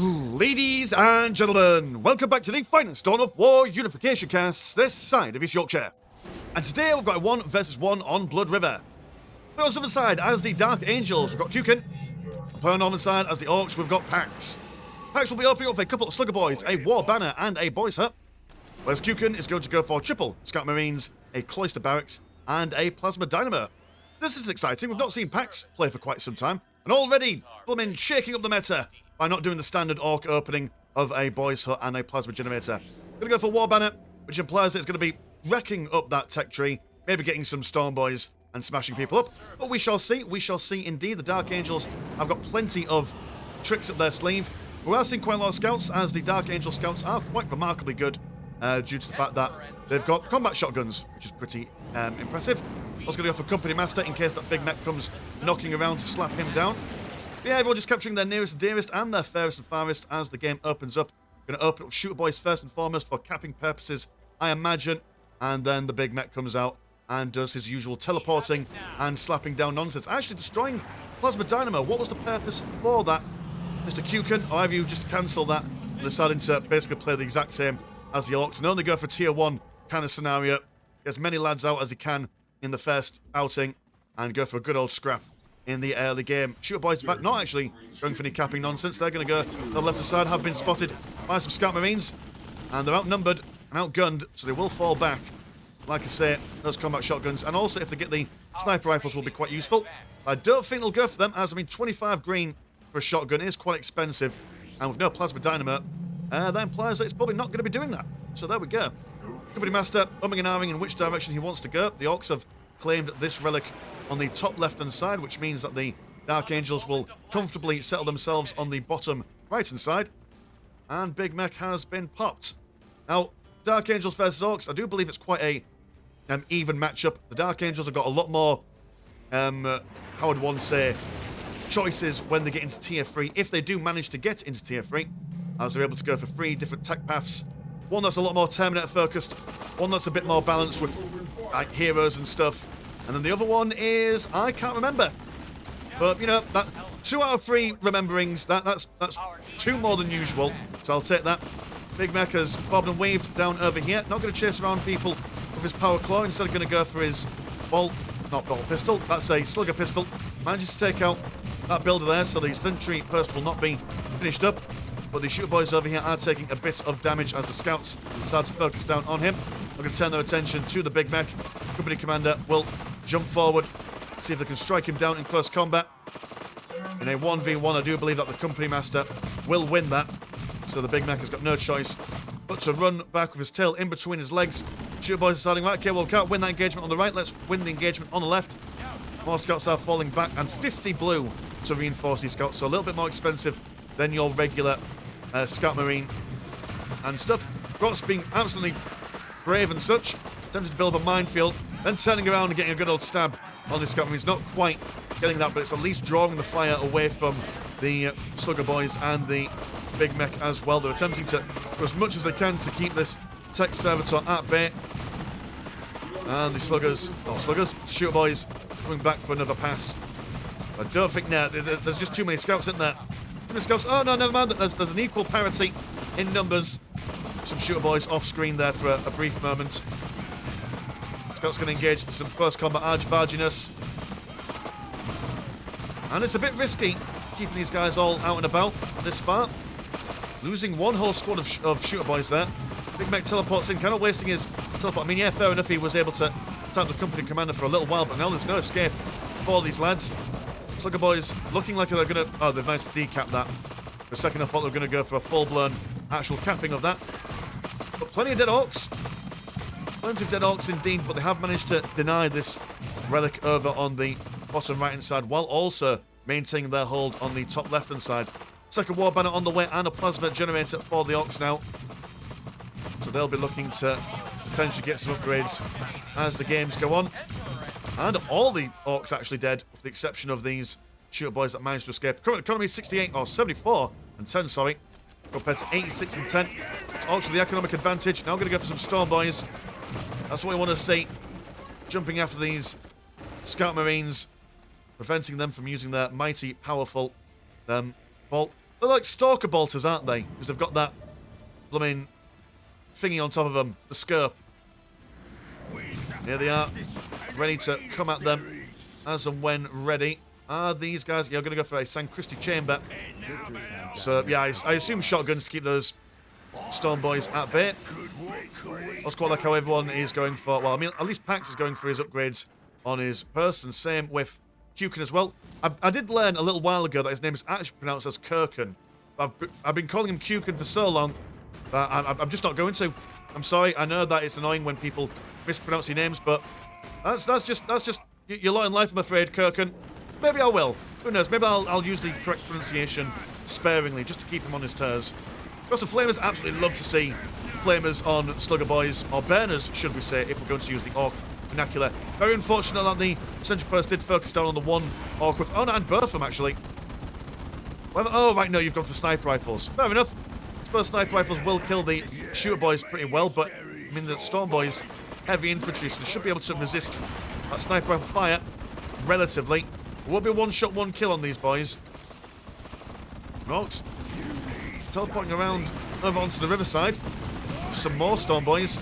Ladies and gentlemen, welcome back to the finest Dawn of War Unification casts this side of East Yorkshire. And today we've got a 1 versus 1 on Blood River. On the other side, as the Dark Angels, we've got Keuken. On the other side, as the Orks, we've got Pax. Pax will be opening up with a couple of Slugger Boys, a War Banner, and a Boys Hut. Whereas Keuken is going to go for triple Scout Marines, a Cloister Barracks, and a Plasma Dynamo. This is exciting. We've not seen Pax play for quite some time. And already, blooming shaking up the meta by not doing the standard Orc opening of a Boys Hut and a Plasma Generator. Going to go for War Banner, which implies that it's going to be wrecking up that tech tree, maybe getting some Storm Boys and smashing people up. But we shall see. We shall see indeed. The Dark Angels have got plenty of tricks up their sleeve. We are seeing quite a lot of scouts, as the Dark Angel scouts are quite remarkably good due to the fact that they've got combat shotguns, which is pretty impressive. Also going to go for Company Master in case that big mech comes knocking around to slap him down. But yeah, everyone just capturing their nearest and dearest and their fairest and farthest as the game opens up. Going to open up Shooter Boys first and foremost for capping purposes, I imagine. And then the big mech comes out and does his usual teleporting and slapping down nonsense. Actually destroying Plasma Dynamo. What was the purpose for that, Mr. Keuken? Or have you just cancelled that and decided to basically play the exact same as the Orcs and only go for tier 1 kind of scenario? Get as many lads out as he can in the first outing and go for a good old scrap in the early game. Shooter Boys, in fact, not actually going for any capping nonsense. They're going to go to the left side, have been spotted by some Scout Marines, and they're outnumbered and outgunned, so they will fall back. Like I say, those combat shotguns, and also if they get the sniper rifles, will be quite useful. I don't think they'll go for them, as I mean, 25 green for a shotgun is quite expensive, and with no Plasma Dynamo, that implies that it's probably not going to be doing that. So there we go. Company Master umming and ahhing in which direction he wants to go. The Orcs have claimed this relic on the top left-hand side, which means that the Dark Angels will comfortably settle themselves on the bottom right-hand side. And Big Mech has been popped. Now, Dark Angels versus Orcs, I do believe it's quite a even matchup. The Dark Angels have got a lot more, how would one say, choices when they get into Tier 3, if they do manage to get into Tier 3, as they're able to go for 3 different tech paths. One that's a lot more Terminator focused, one that's a bit more balanced with like heroes and stuff, and then the other one is, I can't remember. But, you know, that 2 out of 3 rememberings, that's 2 more than usual, so I'll take that. Big Mech has bobbed and weaved down over here, not going to chase around people with his Power Claw, instead of going to go for his bolt pistol, that's a Slugger pistol. Manages to take out that builder there, so the sentry post will not be finished up. But the Shooter Boys over here are taking a bit of damage as the scouts decide to focus down on him. They're going to turn their attention to the Big Mech. Company Commander will jump forward, see if they can strike him down in close combat. In a 1v1, I do believe that the Company Master will win that. So the Big Mech has got no choice but to run back with his tail in between his legs. Shooter Boys deciding, right, okay, well, we can't win that engagement on the right. Let's win the engagement on the left. More scouts are falling back, and 50 blue to reinforce these scouts. So a little bit more expensive than your regular Scout Marine and stuff. Orks being absolutely brave and such, attempting to build a minefield, then turning around and getting a good old stab on the Scout Marines. Not quite getting that, but it's at least drawing the fire away from the Slugger Boys and the Big Mech as well. They're attempting to do as much as they can to keep this Tech Servitor at bay. And the Shooter Boys coming back for another pass. I don't think now, there's just too many scouts in there. Scouts. Oh no, never mind. There's an equal parity in numbers. Some Shooter Boys off screen there for a brief moment. Scouts going to engage in some close combat argy-barginess. And it's a bit risky keeping these guys all out and about this far. Losing one whole squad of Shooter Boys there. Big Mech teleports in, kind of wasting his teleport. I mean, yeah, fair enough, he was able to tap the Company Commander for a little while, but now there's no escape for these lads. Slugger Boys looking like they're going to... Oh, they've managed to decap that. For a second, I thought they were going to go for a full-blown actual capping of that. But plenty of dead Orcs. Plenty of dead Orcs indeed, but they have managed to deny this relic over on the bottom right-hand side, while also maintaining their hold on the top left-hand side. Second War Banner on the way, and a Plasma Generator for the Orcs now. So they'll be looking to potentially get some upgrades as the games go on. And all the Orcs actually dead, with the exception of these Shooter Boys that managed to escape. Current economy is 68, or 74 and 10, sorry, compared to 86 and 10. It's Orcs with the economic advantage. Now going to go for some Storm Boys. That's what we want to see. Jumping after these Scout Marines, preventing them from using their mighty, powerful bolt. They're like stalker bolters, aren't they? Because they've got that blooming thingy on top of them, the skirp. Here they are, ready to come at them as and when ready. Are these guys... Yeah, I'm going to go for a San Christi chamber. So, yeah, I assume shotguns to keep those Storm Boys at bay. That's quite like how everyone is going for... Well, I mean, at least Pax is going for his upgrades on his person. Same with Keuken as well. I did learn a little while ago that his name is actually pronounced as Keuken. I've been calling him Keuken for so long that I'm just not going to. I'm sorry. I know that it's annoying when people mispronounce your names, but that's just your lot in life, I'm afraid, Keuken. Maybe I will. Who knows? Maybe I'll use the correct pronunciation sparingly just to keep him on his toes. Because the Flamers absolutely love to see Flamers on Slugger Boys, or Burners, should we say, if we're going to use the Orc vernacular. Very unfortunate that the Sentry Post did focus down on the one Orc with... Oh, no, and both of them, actually. Oh, right, no, you've gone for sniper rifles. Fair enough. I suppose sniper rifles will kill the Shooter Boys pretty well, but, I mean, the Storm Boys, heavy infantry, so they should be able to resist that sniper rifle fire relatively. There will be a one-shot, one-kill on these boys. Orks teleporting around over onto the riverside. Some more Storm Boys,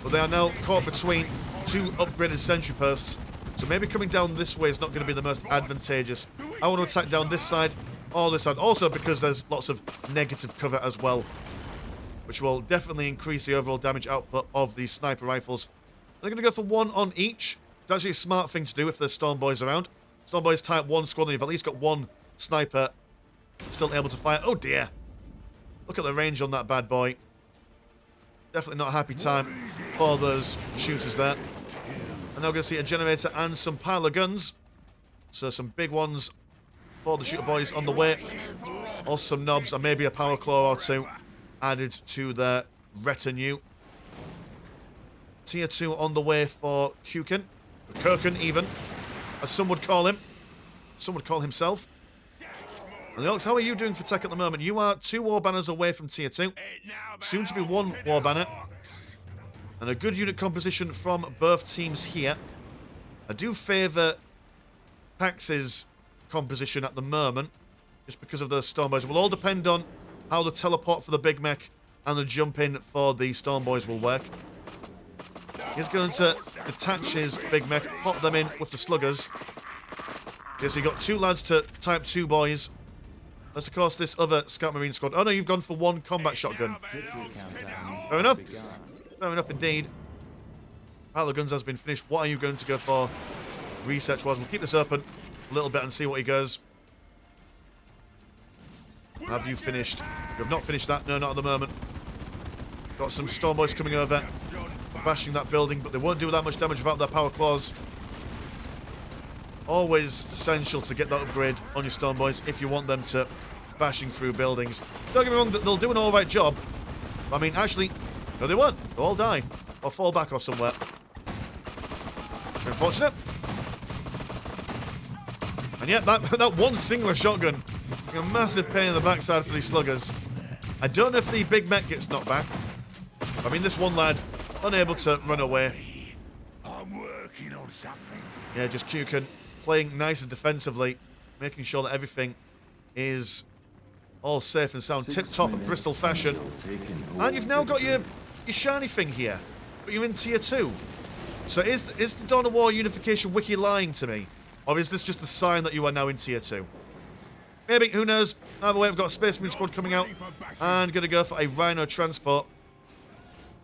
but they are now caught between two upgraded sentry posts. So maybe coming down this way is not going to be the most advantageous. I want to attack down this side or this side. Also because there's lots of negative cover as well, which will definitely increase the overall damage output of these sniper rifles. They're going to go for one on each. It's actually a smart thing to do if there's Storm Boys around. Storm Boys type 1 squad, and you've at least got one sniper still able to fire. Oh dear. Look at the range on that bad boy. Definitely not a happy time for those shooters there. And now we're going to see a generator and some pile of guns. So some big ones for the Shooter Boys on the way. Also some knobs and maybe a power claw or two added to their retinue. Tier 2 on the way for Keuken. Keuken even, as some would call him. Some would call himself. And the Orks, how are you doing for tech at the moment? You are 2 war banners away from tier 2. Soon to be 1 war banner. And a good unit composition from both teams here. I do favour Pax's composition at the moment, just because of the Storm Boys. It will all depend on how the teleport for the Big Mech and the jump in for the Storm Boys will work. He's going to detach his Big Mech, pop them in with the Sluggers. Okay, so you got 2 lads to type 2 boys. That's, of course, this other Scout Marine squad. Oh, no, you've gone for 1 combat shotgun. Fair enough. Fair enough indeed. Pile of guns has been finished. What are you going to go for research-wise? We'll keep this open a little bit and see what he goes. Have you finished? You have not finished that. No, not at the moment. Got some Storm Boys coming over, bashing that building, but they won't do that much damage without their power claws. Always essential to get that upgrade on your Storm Boys if you want them to bashing through buildings. Don't get me wrong, they'll do an alright job. I mean, actually, no they won't. They'll all die. Or fall back or somewhere. Unfortunate. And yet, that one singular shotgun, a massive pain in the backside for these sluggers. I don't know if the Big Mech gets knocked back. I mean, this one lad, unable to run away. I'm working on something. Yeah, just Keuken playing nice and defensively, making sure that everything is all safe and sound, tip-top Bristol fashion. And you've now got your shiny thing here, but you're in tier 2. So is the Dawn of War Unification wiki lying to me? Or is this just a sign that you are now in tier 2? Maybe, who knows? Either way, we've got a Space Marine squad coming out, and going to go for a Rhino transport.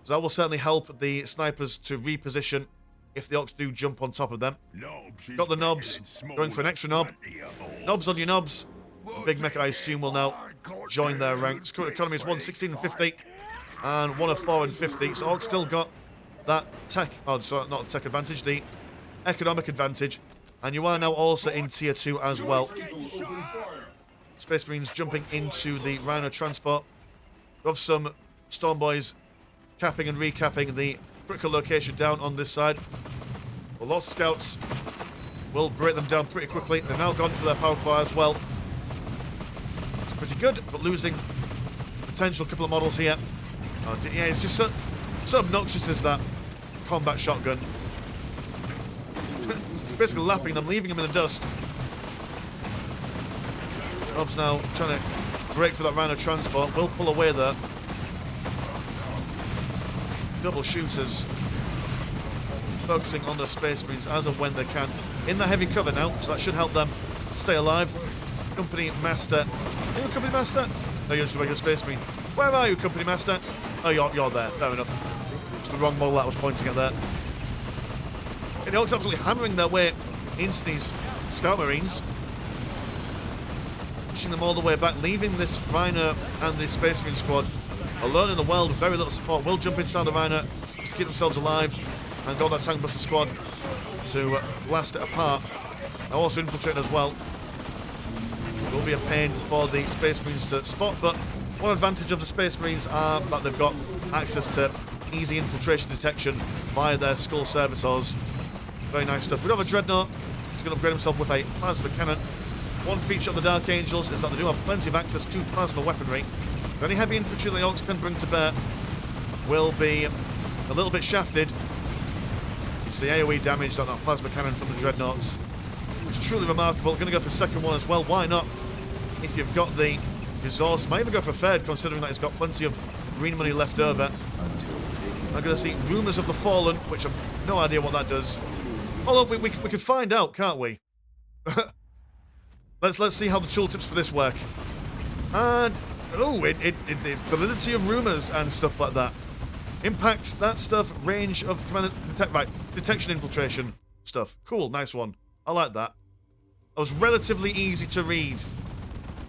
So that will certainly help the snipers to reposition if the Orks do jump on top of them. Got the knobs, going for an extra knob. Knobs on your knobs. The Big Mech, I assume, will now join their ranks. Current economy is 116 and 50, and 104 and 50. So Orks still got that tech, oh, sorry, not tech advantage, the economic advantage. And you are now also in tier 2 as well. Space Marines jumping into the Rhino transport. We have some Storm Boys capping and recapping the critical location down on this side. The lost scouts will break them down pretty quickly. They've now gone for their power claw as well. It's pretty good, but losing potential couple of models here. Oh, yeah, it's just so obnoxious as that combat shotgun. Basically lapping them, leaving them in the dust. Rob's now trying to break for that Rhino transport. Will pull away there. Double shooters. Focusing on the Space Marines as and when they can. In the heavy cover now, so that should help them stay alive. Company Master. Are you a Company Master? No, you're just a regular Space Marine. Where are you, Company Master? Oh, you're there. Fair enough. It's the wrong model that I was pointing at there. And the Orks absolutely hammering their way into these Scout Marines. Pushing them all the way back, leaving this Rhino and the Space Marine squad alone in the world with very little support. Will jump inside the Rhino just to keep themselves alive and got that Tank Buster squad to blast it apart. And also infiltrate as well. It will be a pain for the Space Marines to spot, but one advantage of the Space Marines are that they've got access to easy infiltration detection via their skull servitors. Very nice stuff. We have a Dreadnought. He's going to upgrade himself with a plasma cannon. One feature of the Dark Angels is that they do have plenty of access to plasma weaponry. So any heavy infantry the Orks can bring to bear will be a little bit shafted. It's the AoE damage that plasma cannon from the Dreadnoughts. It's truly remarkable. Going to go for the second one as well. Why not? If you've got the resource. Might even go for third, considering that he's got plenty of green money left over. I'm going to see Rumours of the Fallen, which I've no idea what that does. Although we could find out, can't we? Let's see how the tooltips for this work. And oh, the validity of rumours and stuff like that. Impact, that stuff, range of command detect, right, detection infiltration stuff. Cool, nice one. I like that. That was relatively easy to read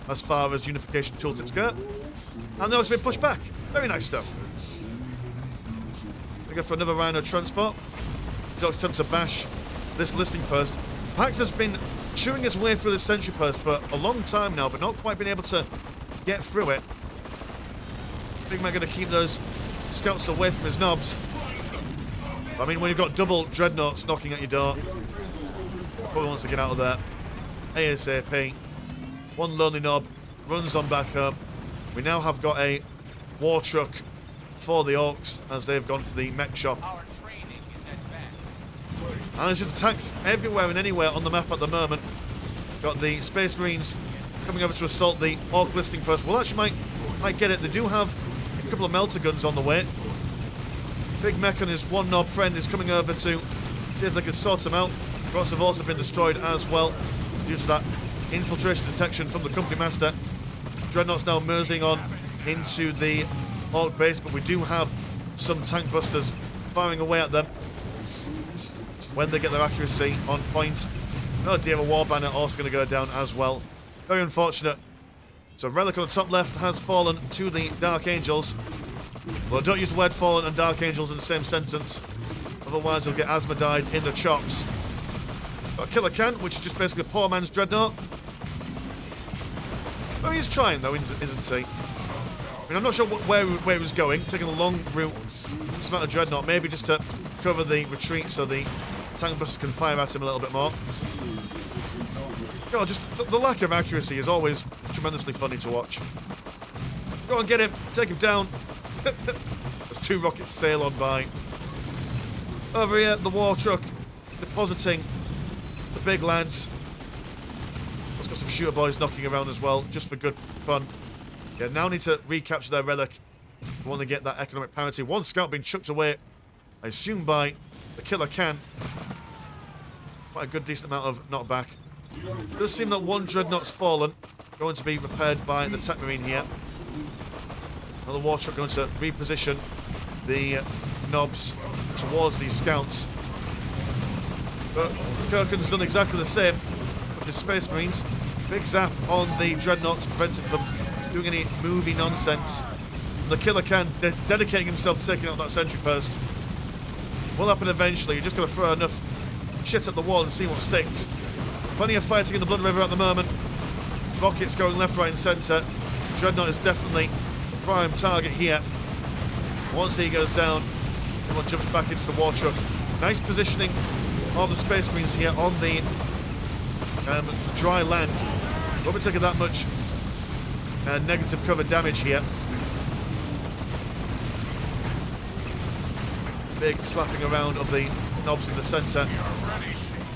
as far as Unification tooltips go. And now it's been pushed back. Very nice stuff. We go for another Rhino transport. He's got attempt to bash this listing post. Pax has been chewing his way through this sentry post for a long time now, but not quite been able to get through it. Big Man going to keep those scouts away from his knobs. I mean, when you've got double Dreadnoughts knocking at your door, probably wants to get out of there ASAP. One lonely knob runs on back home. We now have got a war truck for the Orks as they've gone for the mech shop. And there's just attacks everywhere and anywhere on the map at the moment. Got the Space Marines coming over to assault the Ork listing post. Well, actually, might get it. They do have a couple of melter guns on the way. Big Mech and his one knob friend is coming over to see if they can sort them out. Rots have also been destroyed as well due to that infiltration detection from the Company Master. Dreadnought's now moseying on into the Ork base, but we do have some tank busters firing away at them when they get their accuracy on point. Oh dear, a war banner also going to go down as well. Very unfortunate. So Relic on the top left has fallen to the Dark Angels. Well, don't use the word fallen and Dark Angels in the same sentence, otherwise you'll get Asmodide in the chops. Got a Killer Can, which is just basically a poor man's Dreadnought. Oh, he's trying though, isn't he? I mean, I'm not sure where he was going, taking the long route. Smart a Dreadnought, maybe just to cover the retreat so the tank busters can fire at him a little bit more. God, just the lack of accuracy is always tremendously funny to watch. Go on, get him, take him down. There's two rockets sail on by. Over here, the war truck depositing the big lads. Let's got some shooter boys knocking around as well, just for good fun. Yeah, now need to recapture their relic. We want to get that economic parity. One scout being chucked away, I assume, by the Killer Can. Quite a good, decent amount of knockback. It does seem that one Dreadnought's fallen. Going to be repaired by the Tech Marine here. Another war truck going to reposition the knobs towards these scouts. But Keuken's done exactly the same with his Space Marines. Big zap on the Dreadnought to prevent it from doing any movie nonsense. And the Killer Can dedicating himself to taking out that sentry post. Will happen eventually. You're just going to throw enough shit at the wall and see what sticks. Plenty of fighting in the Blood River at the moment. Rockets going left, right and centre. Dreadnought is definitely the prime target here. Once he goes down, everyone jumps back into the war truck. Nice positioning of the Space Marines here on the dry land. Won't be taking that much negative cover damage here. Big slapping around of the knobs in the centre.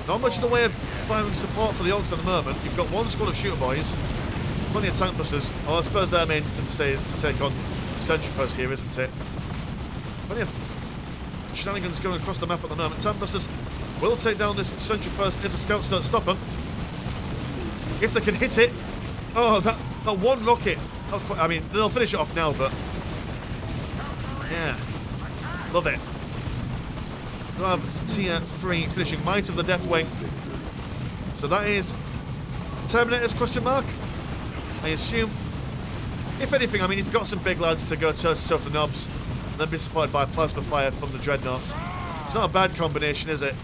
Not much in the way of firing support for the Orks at the moment. You've got one squad of shooter boys. plenty of tank busters. Well, I suppose their main stay is to take on sentry post here, isn't it? Plenty of shenanigans going across the map at the moment. Tank busters will take down this sentry post if the scouts don't stop them. If they can hit it. Oh, that one rocket. I mean, they'll finish it off now, but yeah, love it. We'll have tier 3 finishing Might of the Deathwing. So that is Terminators, question mark? I assume. If anything, I mean, if you've got some big lads to go toe-to-toe for the knobs, and then be supplied by plasma fire from the Dreadnoughts, it's not a bad combination, is it?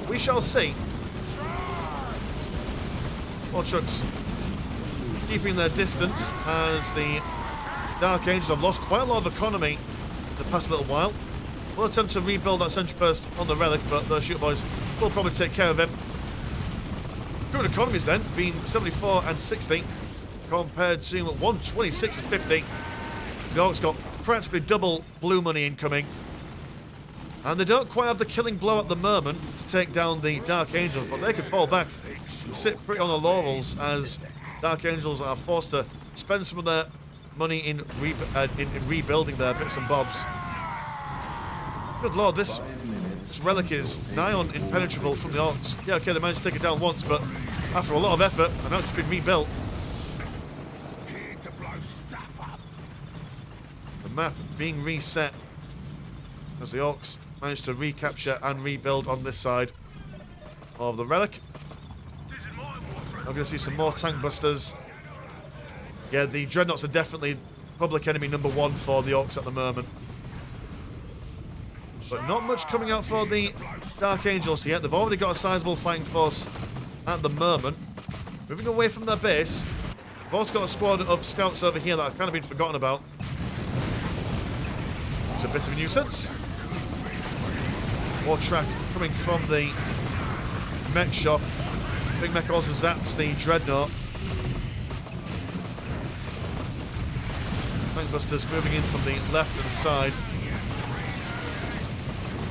We shall see. More trucks keeping their distance as the Dark Angels have lost quite a lot of economy in the past little while. We'll attempt to rebuild that sentry post on the relic, but those shoot boys will probably take care of it. Current economies then being 74 and 60 compared to 126 and 50. The Orks got practically double blue money incoming. And they don't quite have the killing blow at the moment to take down the Dark Angels, but they could fall back and sit pretty on the laurels as Dark Angels are forced to spend some of their money in rebuilding their bits and bobs. Good lord, this relic is nigh on impenetrable from the Orks. Yeah, okay, they managed to take it down once, but after a lot of effort, and now it's been rebuilt. The map being reset as the Orks managed to recapture and rebuild on this side of the relic. I'm going to see some more tank busters. Yeah, the Dreadnoughts are definitely public enemy number 1 for the Orks at the moment. But not much coming out for the Dark Angels yet. They've already got a sizable fighting force at the moment. Moving away from their base. They've also got a squad of scouts over here that have kind of been forgotten about. It's a bit of a nuisance. War track coming from the mech shop. Big mech also zaps the Dreadnought. Tank busters moving in from the left and side.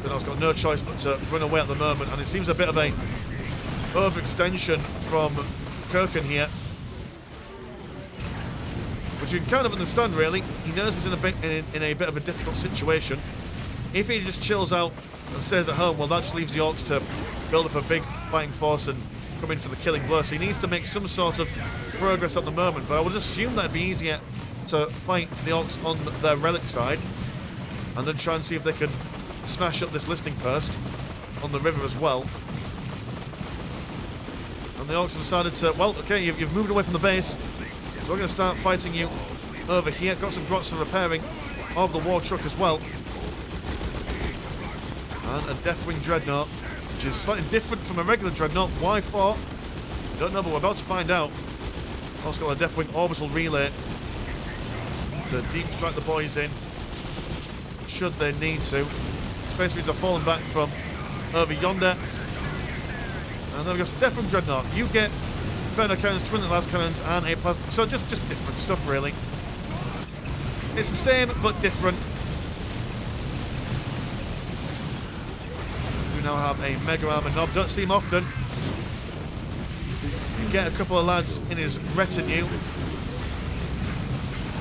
Dreadnought's got no choice but to run away at the moment, and it seems a bit of a overextension from Keuken here, which you can kind of understand, really. He knows he's in a bit of a difficult situation. If he just chills out and stays at home, well, that just leaves the Orks to build up a big fighting force and come in for the killing blow. So he needs to make some sort of progress at the moment, but I would assume that it'd be easier to fight the Orks on their relic side and then try and see if they can smash up this listing post on the river as well. And the Orks have decided to, well, okay, you've moved away from the base, so we're going to start fighting you over here. Got some grots for repairing of the war truck as well. And a Deathwing Dreadnought, which is slightly different from a regular Dreadnought. Why for? Don't know, but we're about to find out. Also got a Deathwing Orbital Relay to deep strike the boys in, should they need to. Space Marines are falling back from over yonder. And then we've got some Deathwing Dreadnought. You get Inferno Cannons, Twin Las Cannons, and a Plasma. So just different stuff, really. It's the same, but different. We now have a Mega Armor Knob. Don't see him often. You get a couple of lads in his retinue.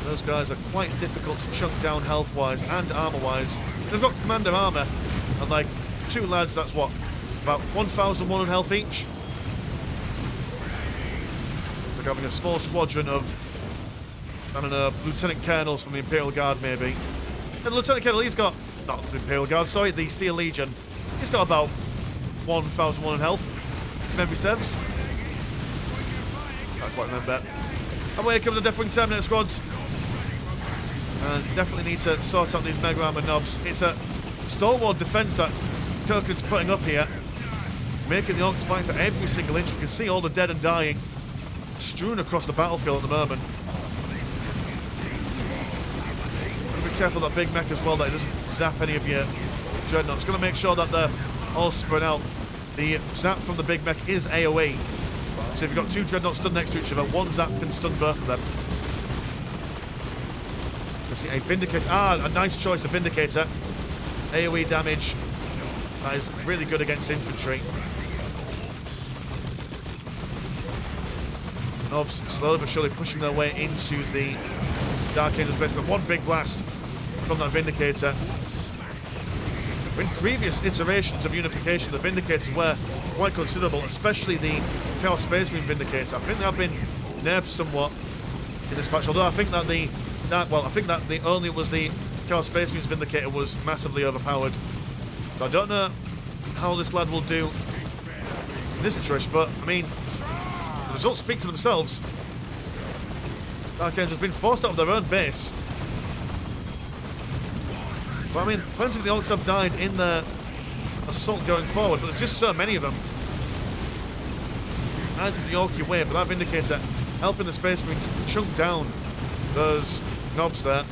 Those guys are quite difficult to chunk down health-wise and armor-wise. They've got Commander Armor, and like 2 lads, that's what? About 1,100 health each. Like having a small squadron of, I don't know, Lieutenant Colonels from the Imperial Guard, maybe. And the Lieutenant Colonel, he's got, not the Imperial Guard, sorry, the Steel Legion. He's got about 1,100 health, if memory serves. Can't quite remember. And away come the Deathwing Terminator squads. And definitely need to sort out these Mega Armor knobs. It's a stalwart defence that Keuken's putting up here, making the Orks fight for every single inch. You can see all the dead and dying strewn across the battlefield at the moment. Be careful that big mech as well, that it doesn't zap any of your Dreadnoughts. Going to make sure that they're all spread out. The zap from the big mech is AoE. So if you've got 2 Dreadnoughts stood next to each other, 1 zap can stun both of them. You see a Vindicator. A nice choice of Vindicator. AoE damage. That is really good against infantry. Nobs slowly but surely pushing their way into the Dark Angel's base. But one big blast from that Vindicator. In previous iterations of Unification, the Vindicators were quite considerable, especially the Chaos Space Marine Vindicator. I think they have been nerfed somewhat in this patch, although I think that the only was the Chaos Space Marine's Vindicator was massively overpowered. So I don't know how this lad will do in this situation, but I mean, the results speak for themselves. Dark Angel's been forced out of their own base. But I mean, plenty of the Orks have died in their assault going forward, but there's just so many of them. As is the Orky way, but that Vindicator helping the Space Marines chunk down those Nobs there.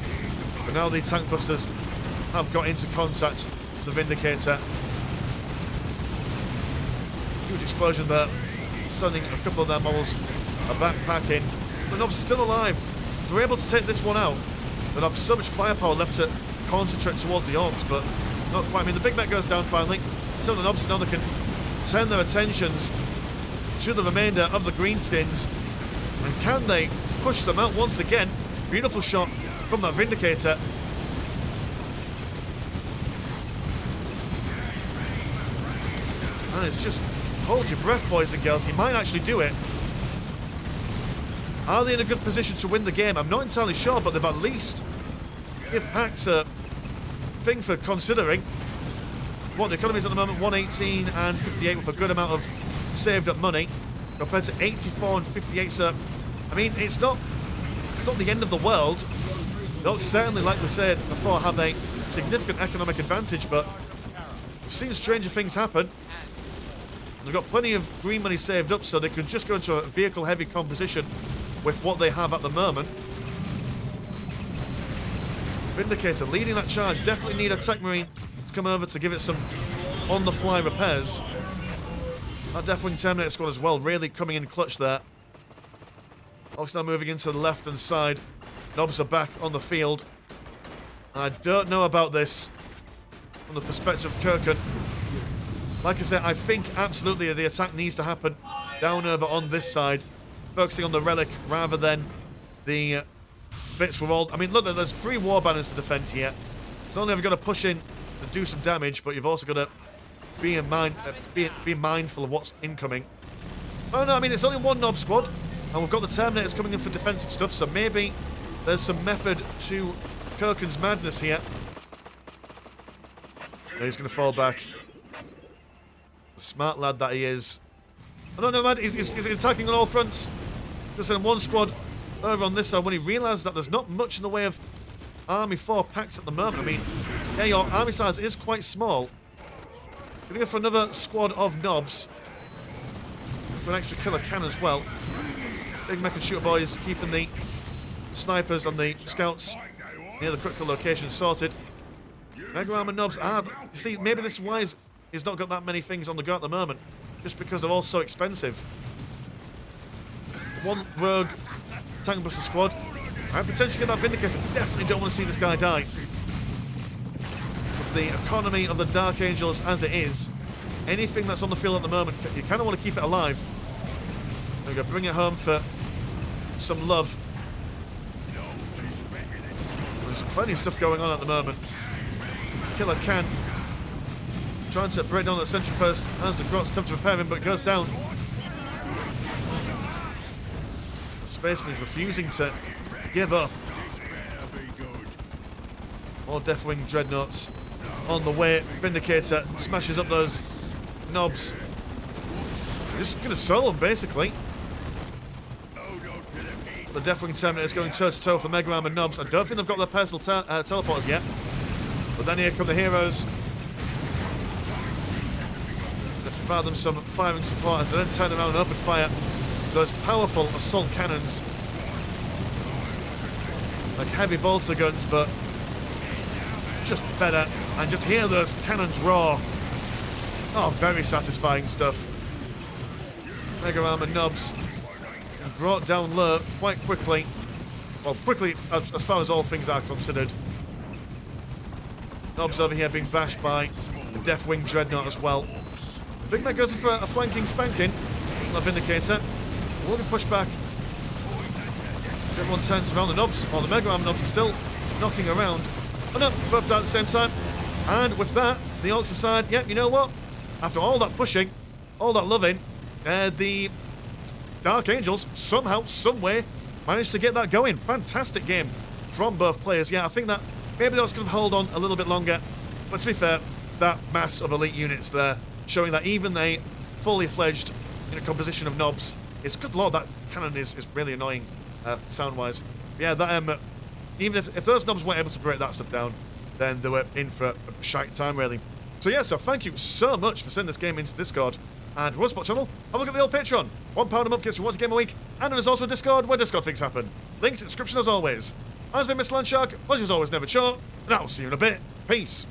But now the Tank Busters have got into contact with the Vindicator. Huge explosion there, sending a couple of their models a backpack in. The Nobs still alive. If they're able to take this one out, they'll have so much firepower left to concentrate towards the Orks, but not quite. I mean, the big mech goes down finally. So the Nobs now they can turn their attentions to the remainder of the Greenskins. And can they push them out once again? Beautiful shot from that Vindicator. And it's just, hold your breath, boys and girls. He might actually do it. Are they in a good position to win the game? I'm not entirely sure, but they've at least give Pax a thing for considering. What the economy is at the moment, 118 and 58 with a good amount of saved up money compared to 84 and 58. So I mean, it's not the end of the world. The Orks certainly, like we said before, have a significant economic advantage, but we've seen stranger things happen. They've got plenty of green money saved up, so they could just go into a vehicle heavy composition with what they have at the moment. Vindicator leading that charge. Definitely need a Tech Marine to come over to give it some on-the-fly repairs. That Deathwing Terminator squad as well, really coming in clutch there. Orks now moving into the left-hand side. Nobs are back on the field. I don't know about this from the perspective of Keuken. Like I said, I think absolutely the attack needs to happen down over on this side, focusing on the relic rather than the bits with all. I mean, look, there's 3 war banners to defend here. It's not only have you got to push in and do some damage, but you've also got to be mindful of what's incoming. Oh no, I mean, it's only one Nob squad, and we've got the Terminators coming in for defensive stuff, so maybe there's some method to Keuken's madness here. Yeah, he's going to fall back. The smart lad that he is. Oh no, no, man, he's attacking on all fronts. Just send one squad over on this side when he realised that there's not much in the way of army for Pax at the moment. I mean, yeah, your army size is quite small. Gonna go for another squad of Nobs. For an extra killer can as well. Big mech and shooter boys keeping the snipers and the scouts near the critical location sorted. Mega Armor Nobs are, you see, maybe this is why he's not got that many things on the go at the moment. Just because they're all so expensive. One rogue Tank Buster squad. I potentially get that Vindicator. Definitely don't want to see this guy die. With the economy of the Dark Angels as it is, anything that's on the field at the moment, you kind of want to keep it alive. There we go, bring it home for some love. There's plenty of stuff going on at the moment. Killer can. Trying to break down that sentry post as the Grot's attempt to repair him, but it goes down. The Space Marine's refusing to give up. More Deathwing Dreadnoughts on the way. Vindicator smashes up those Nobs. Just going to solo them, basically. The Deathwing Terminator is going toe-to-toe with the Mega Armor Nobs. I don't think they've got their personal teleporters yet. But then here come the heroes. They provide them some firing support as they then turn around and open fire with those powerful assault cannons. Like heavy bolter guns, but just better. And just hear those cannons roar. Oh, very satisfying stuff. Mega Armor Nobs brought down low quite quickly. Well, quickly as far as all things are considered. Nobs over here being bashed by the Deathwing Dreadnought as well. Big Mech goes in for a flanking spanking. That Vindicator will be pushed back Everyone turns around the knobs, or the Mega Arm knobs are still knocking around. Oh no, both down at the same time. And with that, the Orks decide, yep, you know what? After all that pushing, all that loving, the Dark Angels somehow, someway, managed to get that going. Fantastic game from both players. Yeah, I think that maybe the Orks could have held on a little bit longer. But to be fair, that mass of elite units there, showing that even a fully fledged composition of knobs is, good lord, that cannon is really annoying sound-wise. Yeah, that even if those knobs weren't able to break that stuff down, then they were in for a shite time, really. So yeah, so thank you so much for sending this game into Discord. And for Spot channel, have a look at the old Patreon. £1 a month gets you once a game a week. And there's also a Discord where Discord things happen. Links in the description as always. I've been Mr. Landshark. Pleasure as always, never short. And I'll see you in a bit. Peace.